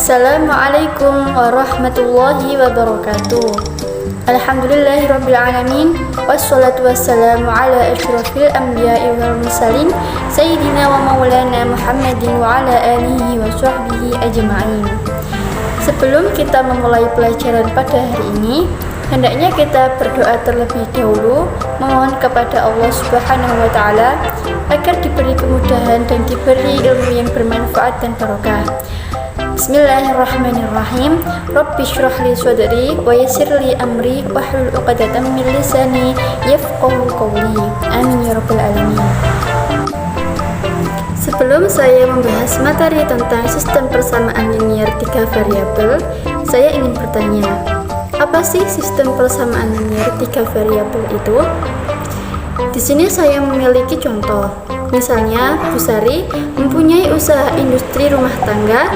Assalamualaikum warahmatullahi wabarakatuh. Alhamdulillahirrabbilalamin. Wassalatu wassalamu ala ashrafil anbiya'i wal mursalin Sayyidina wa maulana Muhammadin wa ala alihi wa sahbihi ajma'in. Sebelum kita memulai pelajaran pada hari ini, hendaknya kita berdoa terlebih dahulu, memohon kepada Allah Subhanahu wa Ta'ala agar diberi kemudahan dan diberi ilmu yang bermanfaat dan barokah. Bismillahirrahmanirrahim. Rabbi shrah li sadri wa yassir li amri wahlul 'uqdatam min lisani yafqahu qawli. Amin ya rabbal alamin. Sebelum saya membahas materi tentang sistem persamaan linear 3 variabel, saya ingin bertanya, apa sih sistem persamaan linear 3 variabel itu? Di sini saya memiliki contoh. Misalnya, Bu Sari mempunyai usaha industri rumah tangga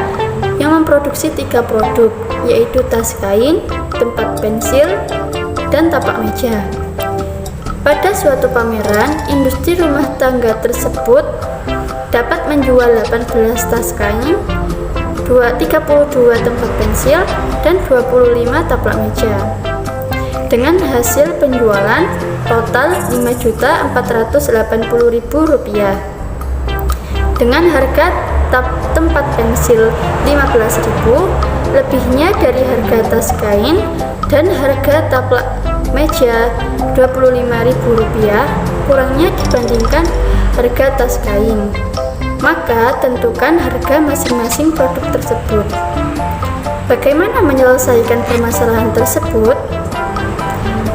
yang memproduksi 3 produk, yaitu tas kain, tempat pensil, dan tapak meja. Pada suatu pameran, industri rumah tangga tersebut dapat menjual 18 tas kain, 32 tempat pensil, dan 25 tapak meja. Dengan hasil penjualan total Rp5.480.000 dengan harga tempat pensil Rp15.000, lebihnya dari harga tas kain dan harga taplak meja Rp25.000, kurangnya dibandingkan harga tas kain. Maka tentukan harga masing-masing produk tersebut. Bagaimana menyelesaikan permasalahan tersebut?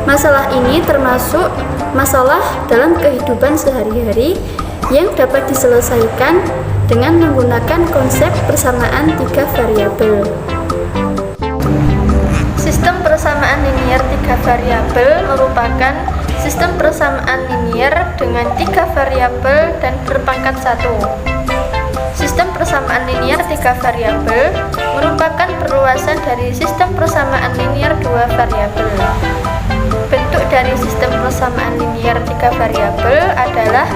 Masalah ini termasuk masalah dalam kehidupan sehari-hari yang dapat diselesaikan dengan menggunakan konsep persamaan 3 variabel. Sistem persamaan linear 3 variabel merupakan sistem persamaan linear dengan 3 variabel dan berpangkat 1. Sistem persamaan linear 3 variabel merupakan perluasan dari sistem persamaan linear 2 variabel. Bentuk dari sistem persamaan linear 3 variabel adalah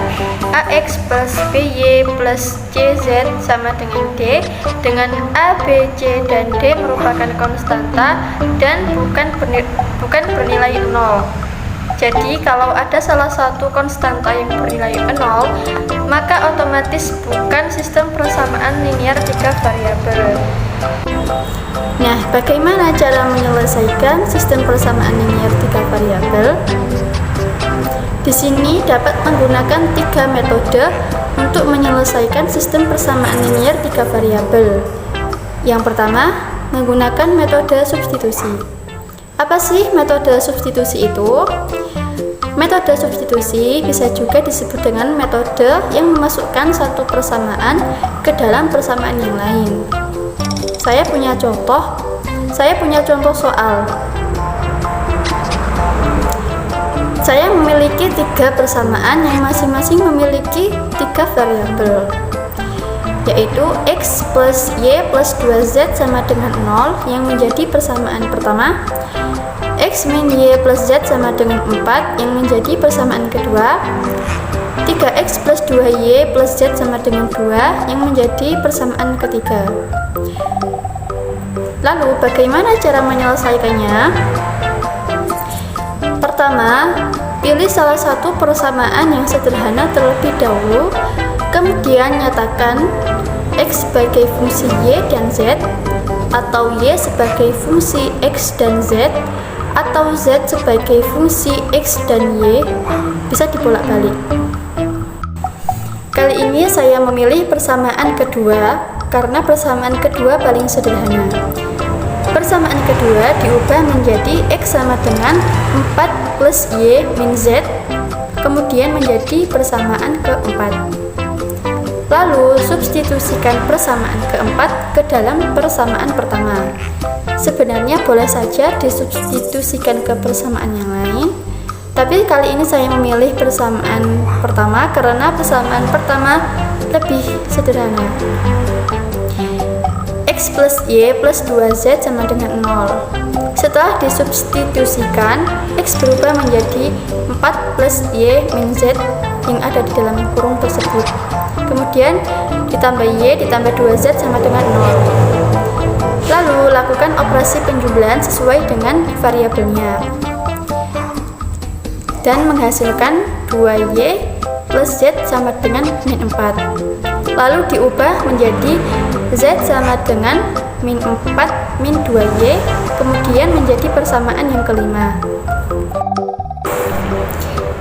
AX plus BY plus CZ sama dengan D, dengan A, B, C, dan D merupakan konstanta dan bukan bernilai 0. Jadi kalau ada salah satu konstanta yang bernilai 0, maka otomatis bukan sistem persamaan linear 3 variabel. Nah, bagaimana cara menyelesaikan sistem persamaan linear 3 variabel? Di sini dapat menggunakan 3 metode untuk menyelesaikan sistem persamaan linear 3 variabel. Yang pertama, menggunakan metode substitusi. Apa sih metode substitusi itu? Metode substitusi bisa juga disebut dengan metode yang memasukkan satu persamaan ke dalam persamaan yang lain. Saya punya contoh soal. Saya memiliki 3 persamaan yang masing-masing memiliki 3 variabel, yaitu X plus Y plus 2Z sama dengan 0 yang menjadi persamaan pertama, X min Y plus Z sama dengan 4 yang menjadi persamaan kedua, 3X plus 2Y plus Z sama dengan 2 yang menjadi persamaan ketiga. Lalu bagaimana cara menyelesaikannya? Pertama, pilih salah satu persamaan yang sederhana terlebih dahulu, kemudian nyatakan X sebagai fungsi Y dan Z, atau Y sebagai fungsi X dan Z, atau Z sebagai fungsi X dan Y, bisa dibolak-balik. Kali ini saya memilih persamaan kedua karena persamaan kedua paling sederhana. Persamaan kedua diubah menjadi X sama dengan 4 plus Y min Z, kemudian menjadi persamaan keempat. Lalu substitusikan persamaan keempat ke dalam persamaan pertama. Sebenarnya boleh saja disubstitusikan ke persamaan yang lain, tapi kali ini saya memilih persamaan pertama karena persamaan pertama lebih sederhana. X plus Y plus 2Z sama dengan 0. Setelah disubstitusikan, X berubah menjadi 4 plus Y min Z yang ada di dalam kurung tersebut. Kemudian ditambah Y ditambah 2Z sama dengan 0. Lalu lakukan operasi penjumlahan sesuai dengan variabelnya dan menghasilkan 2Y plus Z sama dengan min 4. Lalu diubah menjadi Z sama dengan min 4 min 2Y, kemudian menjadi persamaan yang kelima.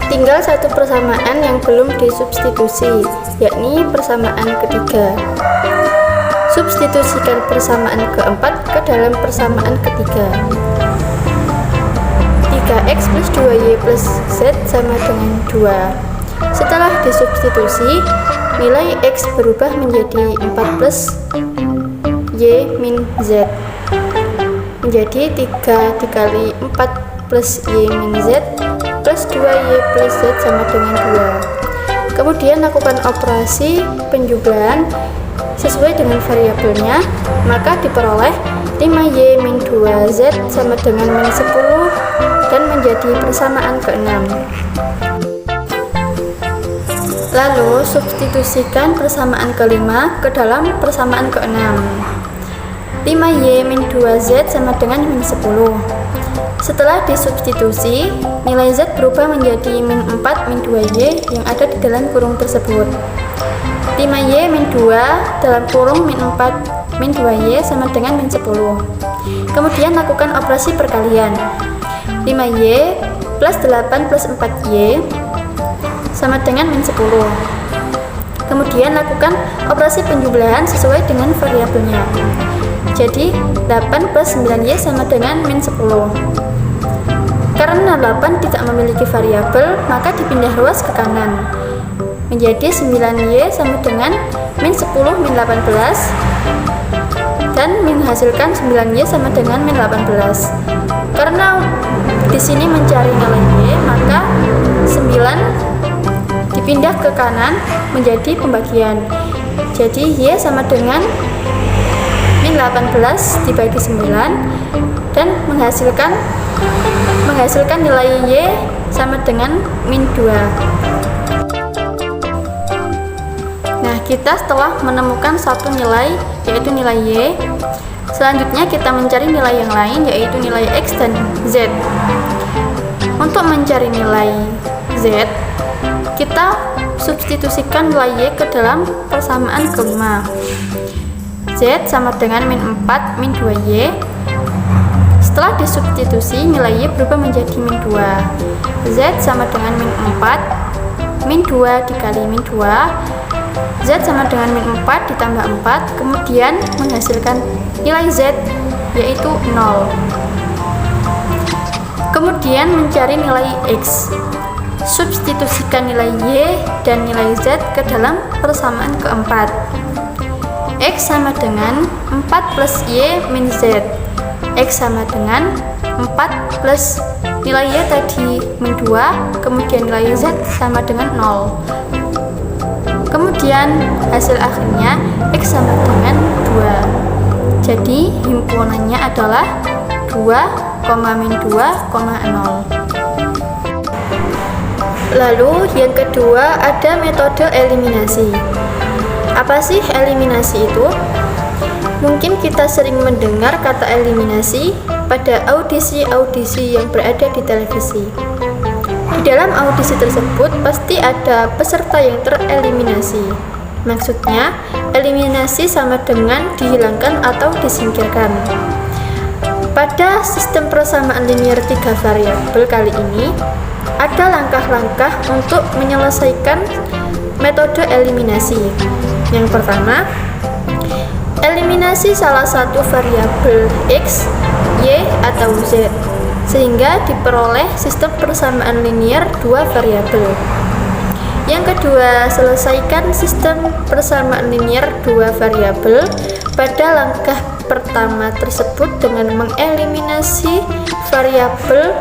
Tinggal satu persamaan yang belum disubstitusi, yakni persamaan ketiga. Substitusikan persamaan keempat ke dalam persamaan ketiga. 3x plus 2y plus z sama dengan 2. Setelah disubstitusi, nilai x berubah menjadi 4 plus y min z. Menjadi 3 dikali 4 plus y min z plus 2y plus z sama dengan 2. Kemudian lakukan operasi penjumlahan sesuai dengan variabelnya, maka diperoleh 5y min 2z sama dengan min 10 dan menjadi persamaan ke-6. Lalu substitusikan persamaan kelima ke dalam persamaan ke-6. 5y min 2z sama dengan min 10. Setelah disubstitusi, nilai z berubah menjadi min 4 min 2y yang ada di dalam kurung tersebut. 5y min 2 dalam kurung min 4 min 2y sama dengan min 10. Kemudian lakukan operasi perkalian. 5y plus 8 plus 4y sama dengan min 10. Kemudian lakukan operasi penjumlahan sesuai dengan variabelnya. Jadi 8 plus 9y sama dengan min 10. Karena 8 tidak memiliki variabel, maka dipindah ruas ke kanan. Menjadi 9y sama dengan min 10 min 18 dan menghasilkan 9y sama dengan min 18. Karena di sini mencari nilai y, maka 9 dipindah ke kanan menjadi pembagian. Jadi y sama dengan min 18 dibagi 9 dan menghasilkan nilai y sama dengan min 2. Nah, kita setelah menemukan satu nilai, yaitu nilai y, selanjutnya kita mencari nilai yang lain, yaitu nilai x dan z. Untuk mencari nilai z, kita substitusikan nilai y ke dalam persamaan kelima. Z sama dengan min 4 min 2y. Setelah disubstitusi, nilai y berubah menjadi min 2. Z sama dengan min 4 min 2 dikali min 2. Z sama dengan min 4 ditambah 4, kemudian menghasilkan nilai Z yaitu 0. Kemudian mencari nilai X. Substitusikan nilai Y dan nilai Z ke dalam persamaan keempat. X sama dengan 4 plus Y min Z. X sama dengan 4 plus nilai Y tadi min 2, kemudian nilai Z sama dengan 0. Kemudian hasil akhirnya X sama dengan 2. Jadi himpunannya adalah 2, min 2, 0. Lalu yang kedua ada metode eliminasi. Apa sih eliminasi itu? Mungkin kita sering mendengar kata eliminasi pada audisi-audisi yang berada di televisi. Di dalam audisi tersebut pasti ada peserta yang tereliminasi. Maksudnya, eliminasi sama dengan dihilangkan atau disingkirkan. Pada sistem persamaan linear 3 variabel kali ini, ada langkah-langkah untuk menyelesaikan metode eliminasi. Yang pertama, eliminasi salah satu variabel x, y, atau z, sehingga diperoleh sistem persamaan linear 2 variabel. Yang kedua, selesaikan sistem persamaan linear 2 variabel. Pada langkah pertama tersebut dengan mengeliminasi variabel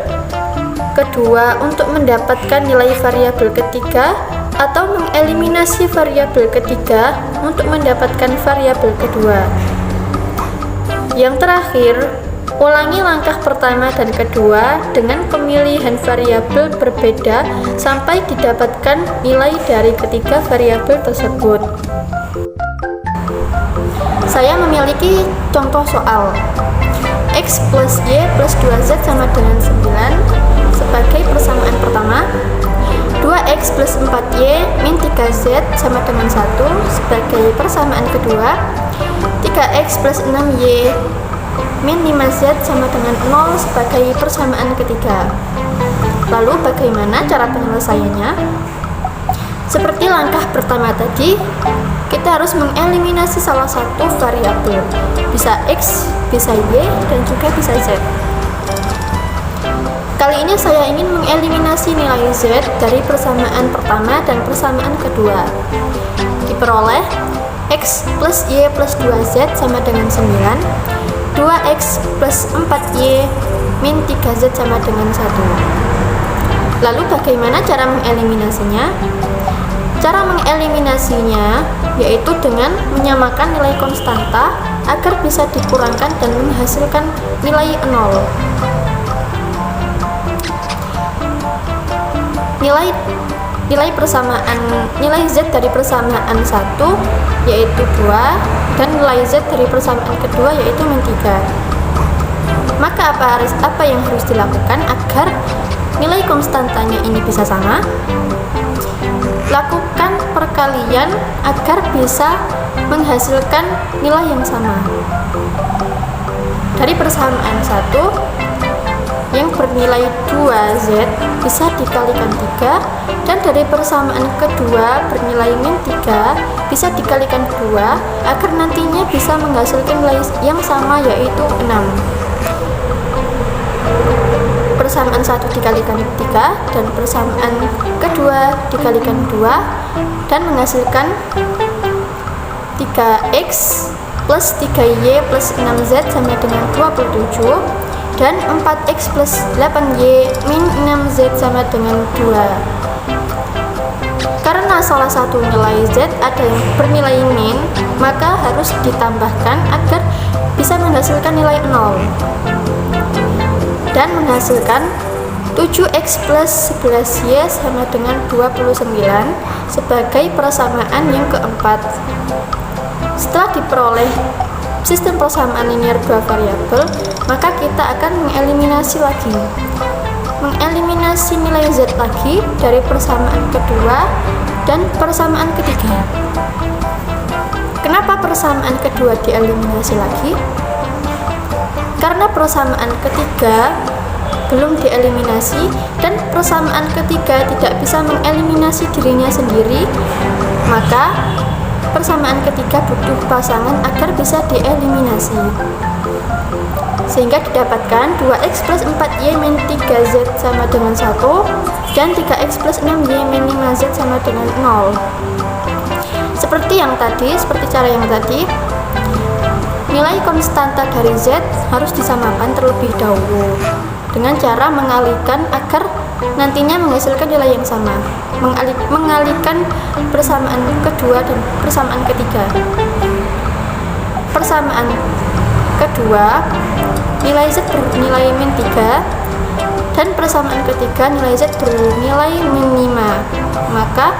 kedua untuk mendapatkan nilai variabel ketiga, atau mengeliminasi variabel ketiga untuk mendapatkan variabel kedua. Yang terakhir, ulangi langkah pertama dan kedua dengan pemilihan variabel berbeda sampai didapatkan nilai dari ketiga variabel tersebut. Saya memiliki contoh soal X plus Y plus 2Z sama dengan 9 sebagai persamaan pertama, 2X plus 4Y min 3Z sama dengan 1 sebagai persamaan kedua, 3X plus 6Y min 5Z sama dengan 0 sebagai persamaan ketiga. Lalu bagaimana cara penyelesaiannya? Seperti langkah pertama tadi, kita harus mengeliminasi salah satu variabel, bisa X, bisa Y, dan juga bisa Z. Kali ini saya ingin mengeliminasi nilai Z dari persamaan pertama dan persamaan kedua. Diperoleh X plus Y plus 2Z sama dengan 9, 2X plus 4Y min 3Z sama dengan 1. Lalu bagaimana cara mengeliminasinya? Cara mengeliminasinya yaitu dengan menyamakan nilai konstanta agar bisa dikurangkan dan menghasilkan nilai 0. Nilai Z dari persamaan 1 yaitu 2 dan nilai Z dari persamaan kedua yaitu min 3. Maka apa yang harus dilakukan agar nilai konstantanya ini bisa sama? Lakukan perkalian agar bisa menghasilkan nilai yang sama. Dari persamaan 1 yang bernilai 2Z bisa dikalikan 3, dan dari persamaan kedua bernilai min 3 bisa dikalikan 2 agar nantinya bisa menghasilkan nilai yang sama yaitu 6. Persamaan 1 dikalikan 3 dan persamaan kedua dikalikan 2 dan menghasilkan 3X plus 3Y plus 6Z sama dengan 27 dan 4X plus 8Y min 6Z sama dengan 2. Karena salah satu nilai Z ada yang bernilai min, maka harus ditambahkan agar bisa menghasilkan nilai 0 dan menghasilkan 7X plus 11Y sama dengan 29 sebagai persamaan yang keempat. Setelah diperoleh sistem persamaan linear dua variabel, maka kita akan mengeliminasi lagi. Mengeliminasi nilai Z lagi dari persamaan kedua dan persamaan ketiga. Kenapa persamaan kedua dieliminasi lagi? Karena persamaan ketiga belum dieliminasi dan persamaan ketiga tidak bisa mengeliminasi dirinya sendiri, maka persamaan ketiga butuh pasangan agar bisa dieliminasi. Sehingga didapatkan 2X plus 4Y min 3Z sama dengan 1 dan 3X plus 6Y min 5Z sama dengan 0. Seperti cara yang tadi, nilai konstanta dari Z harus disamakan terlebih dahulu dengan cara mengalihkan agar nantinya menghasilkan nilai yang sama. Mengalihkan persamaan kedua dan persamaan ketiga. Persamaan kedua, nilai Z bernilai min 3 dan persamaan ketiga nilai Z bernilai min 5. Maka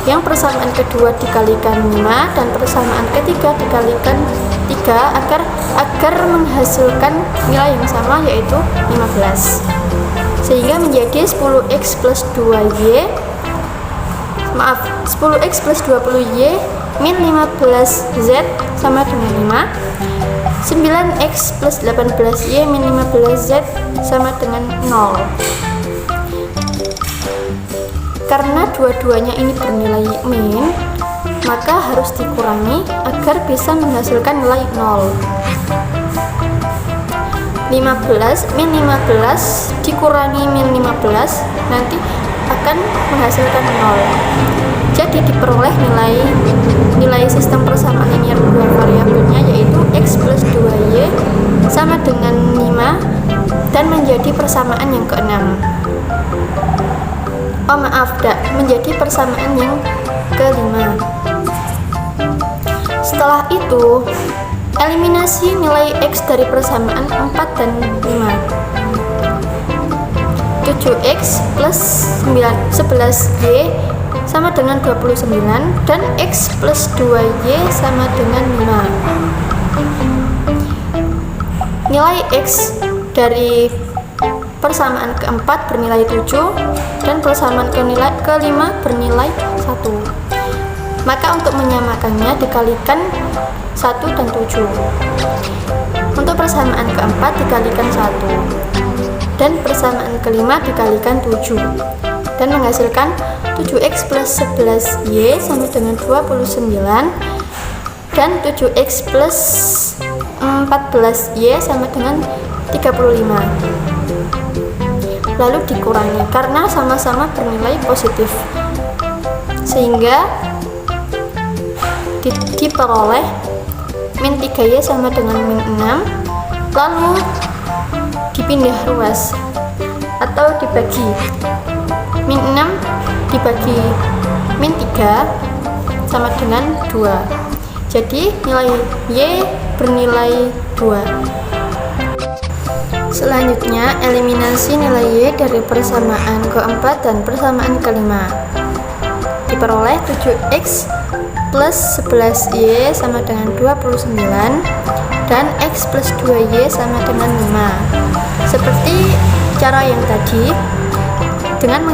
yang persamaan kedua dikalikan 5 dan persamaan ketiga dikalikan 3 agar menghasilkan nilai yang sama yaitu 15. Sehingga menjadi 10x plus 20y min 15z sama dengan 5. 9x plus 18y min 15z sama dengan 0. Karena dua-duanya ini bernilai min, maka harus dikurangi agar bisa menghasilkan nilai 0. 15 min 15 dikurangi min 15 nanti akan menghasilkan 0. Jadi diperoleh nilai sistem persamaan linear dua variabelnya yaitu x plus 2y sama dengan 5 dan menjadi persamaan yang keenam. Menjadi persamaan yang kelima. Setelah itu, eliminasi nilai X dari persamaan 4 dan 5. 7X plus 11Y sama dengan 29 dan X plus 2Y sama dengan 5. Nilai X dari persamaan keempat bernilai 7 dan persamaan kelima bernilai 1. Maka untuk menyamakannya dikalikan 1 dan 7. Untuk persamaan keempat dikalikan 1 dan persamaan kelima dikalikan 7 dan menghasilkan 7x plus 11y sama dengan 29 dan 7x plus 14y sama dengan 35. Lalu dikurangi karena sama-sama bernilai positif, sehingga diperoleh min 3y sama dengan min 6, lalu dipindah ruas atau dibagi. Min 6 dibagi min 3 sama dengan 2, jadi nilai y bernilai 2. Selanjutnya, eliminasi nilai y dari persamaan keempat dan persamaan kelima. Diperoleh 7x plus 11y sama dengan 29 dan x plus 2y sama dengan 5. Seperti cara yang tadi, dengan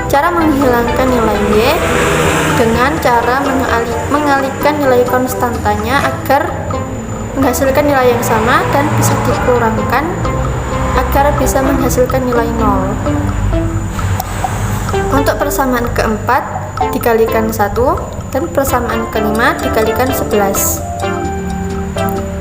cara menghilangkan nilai y dengan cara mengalihkan nilai konstantanya agar menghasilkan nilai yang sama dan bisa dikurangkan agar bisa menghasilkan nilai 0. Untuk persamaan keempat dikalikan 1 dan persamaan kelima dikalikan 11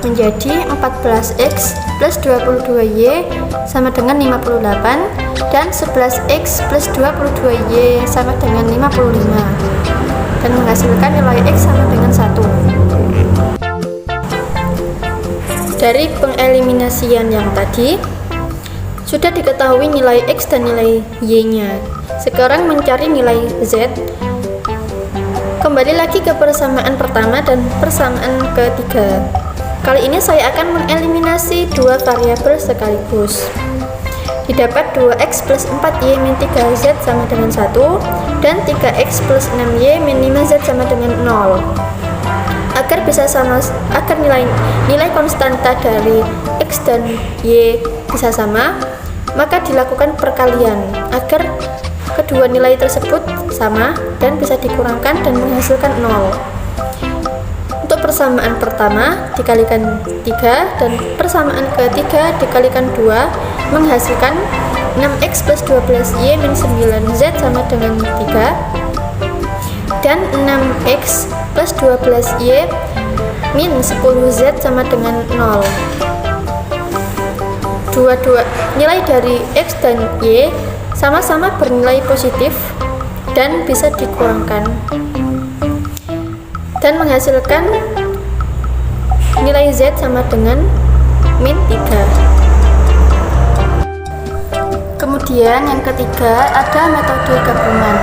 menjadi 14x plus 22y sama dengan 58 dan 11x plus 22y sama dengan 55 dan menghasilkan nilai x sama dengan 1. Dari pengeliminasian yang tadi sudah diketahui nilai x dan nilai y-nya. Sekarang mencari nilai z. Kembali lagi ke persamaan pertama dan persamaan ketiga. Kali ini saya akan mengeliminasi dua variabel sekaligus. Didapat 2x plus 4y min 3z sama dengan 1 dan 3x plus 6y min 5z sama dengan 0. Agar nilai konstanta dari x dan y bisa sama, maka dilakukan perkalian agar kedua nilai tersebut sama dan bisa dikurangkan dan menghasilkan 0. Untuk persamaan pertama dikalikan 3 dan persamaan ketiga dikalikan 2 menghasilkan 6x plus 12y min 9z sama dengan 3 dan 6x plus 12y min 10z sama dengan 0. Nilai dari x dan y sama-sama bernilai positif dan bisa dikurangkan dan menghasilkan nilai z sama dengan min 3. Kemudian yang ketiga ada metode gabungan.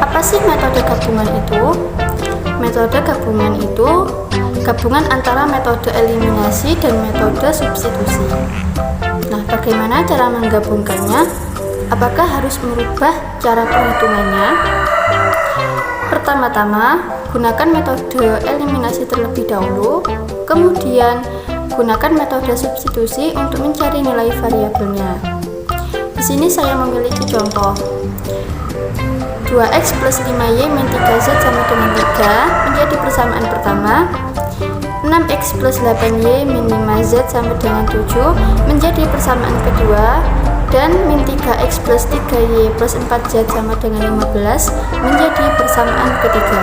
Apa sih metode gabungan itu? Metode gabungan itu gabungan antara metode eliminasi dan metode substitusi. Nah, bagaimana cara menggabungkannya? Apakah harus merubah cara perhitungannya? Pertama-tama, gunakan metode eliminasi terlebih dahulu, kemudian gunakan metode substitusi untuk mencari nilai variabelnya. Di sini saya memiliki contoh. 2x plus 5y min 3z sama dengan 3 menjadi persamaan pertama. 6x plus 8y min 5z sama dengan 7 menjadi persamaan kedua, dan min 3x plus 3y plus 4z sama dengan 15 menjadi persamaan ketiga.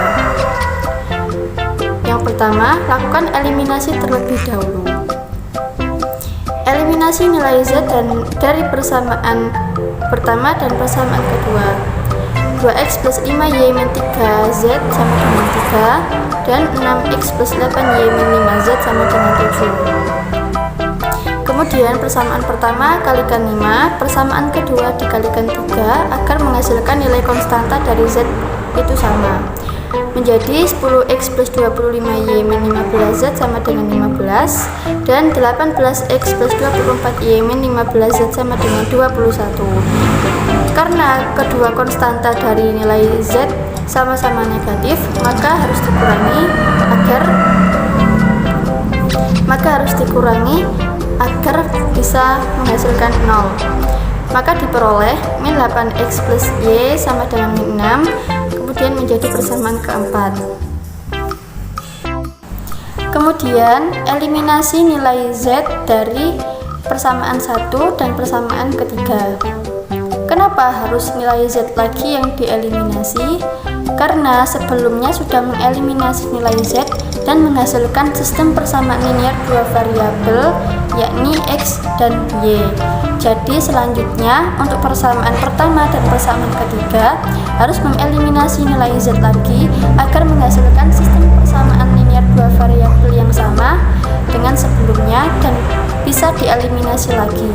Yang pertama, lakukan eliminasi terlebih dahulu. Eliminasi nilai z dari persamaan pertama dan persamaan kedua. 2x plus 5y min 3z sama dengan 3 dan 6x plus 8y min 5z sama dengan 7. Kemudian persamaan pertama kalikan 5, persamaan kedua dikalikan 3 agar menghasilkan nilai konstanta dari z itu sama, menjadi 10x plus 25y min 15z sama dengan 15 dan 18x plus 24y min 15z sama dengan 21. Karena kedua konstanta dari nilai Z sama-sama negatif, maka harus dikurangi agar bisa menghasilkan 0. Maka diperoleh min 8x plus y sama dengan min 6, kemudian menjadi persamaan keempat. Kemudian eliminasi nilai Z dari persamaan 1 dan persamaan ketiga. Kenapa harus nilai Z lagi yang dieliminasi? Karena sebelumnya sudah mengeliminasi nilai Z dan menghasilkan sistem persamaan linear dua variabel, yakni X dan Y. Jadi selanjutnya untuk persamaan pertama dan persamaan ketiga harus mengeliminasi nilai Z lagi agar menghasilkan sistem persamaan linear dua variabel yang sama dengan sebelumnya dan bisa dieliminasi lagi.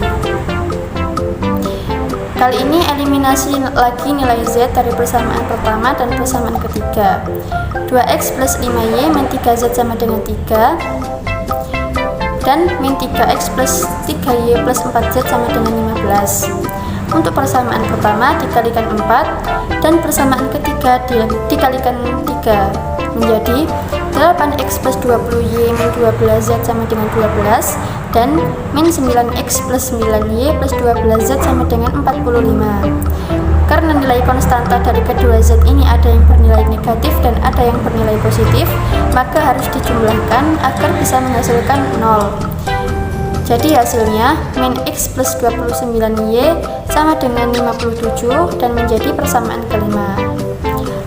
Kali ini eliminasi lagi nilai Z dari persamaan pertama dan persamaan ketiga. 2x plus 5y min 3z sama dengan 3, dan min 3x plus 3y plus 4z sama dengan 15. Untuk persamaan pertama dikalikan 4 dan persamaan ketiga dikalikan 3 menjadi 8x plus 20y min 12z sama dengan 12, dan min 9x plus 9y plus 12z sama dengan 45. Karena nilai konstanta dari kedua z ini ada yang bernilai negatif dan ada yang bernilai positif, maka harus dijumlahkan agar bisa menghasilkan 0. Jadi hasilnya min x plus 29y sama dengan 57 dan menjadi persamaan kelima.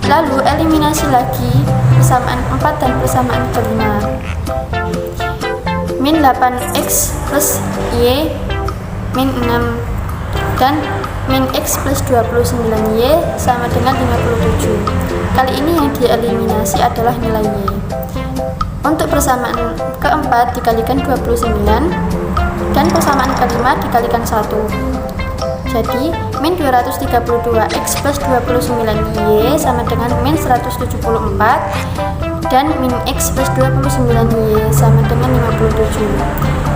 Lalu eliminasi lagi persamaan 4 dan persamaan kelima. Min 8x plus y min 6 dan min x plus 29y sama dengan 57. Kali ini yang dieliminasi adalah nilai y. Untuk persamaan keempat dikalikan 29 dan persamaan kelima dikalikan 1. Jadi min 232x plus 29y sama dengan min 174, dan min x plus 29y sama dengan 57.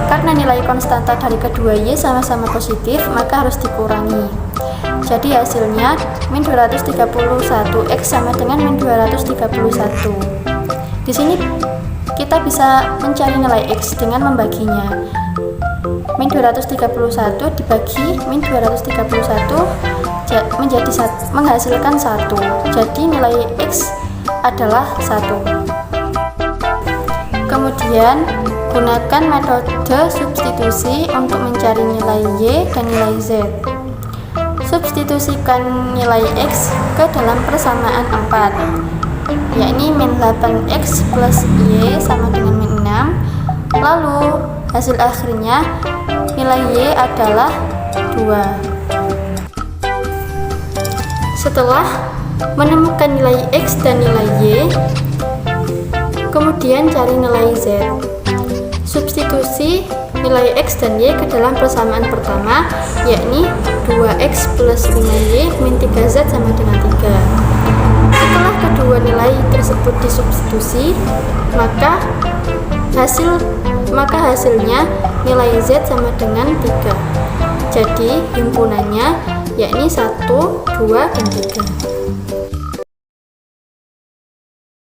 Karena nilai konstanta dari kedua y sama-sama positif, maka harus dikurangi. Jadi hasilnya min 231x sama dengan min 231. Di sini kita bisa mencari nilai x dengan membaginya. Min 231 dibagi min 231 menghasilkan 1. Jadi nilai x adalah 1. Kemudian gunakan metode substitusi untuk mencari nilai y dan nilai z. Substitusikan nilai x ke dalam persamaan 4, yakni min 8x plus y sama dengan min 6. Lalu hasil akhirnya nilai y adalah 2. Setelah menemukan nilai x dan nilai y, kemudian cari nilai z. Substitusi nilai x dan y ke dalam persamaan pertama, yakni 2x plus 5y min 3z sama dengan 3. Setelah kedua nilai tersebut disubstitusi, maka hasilnya nilai z sama dengan 3. Jadi himpunannya yakni 1, 2, dan 3.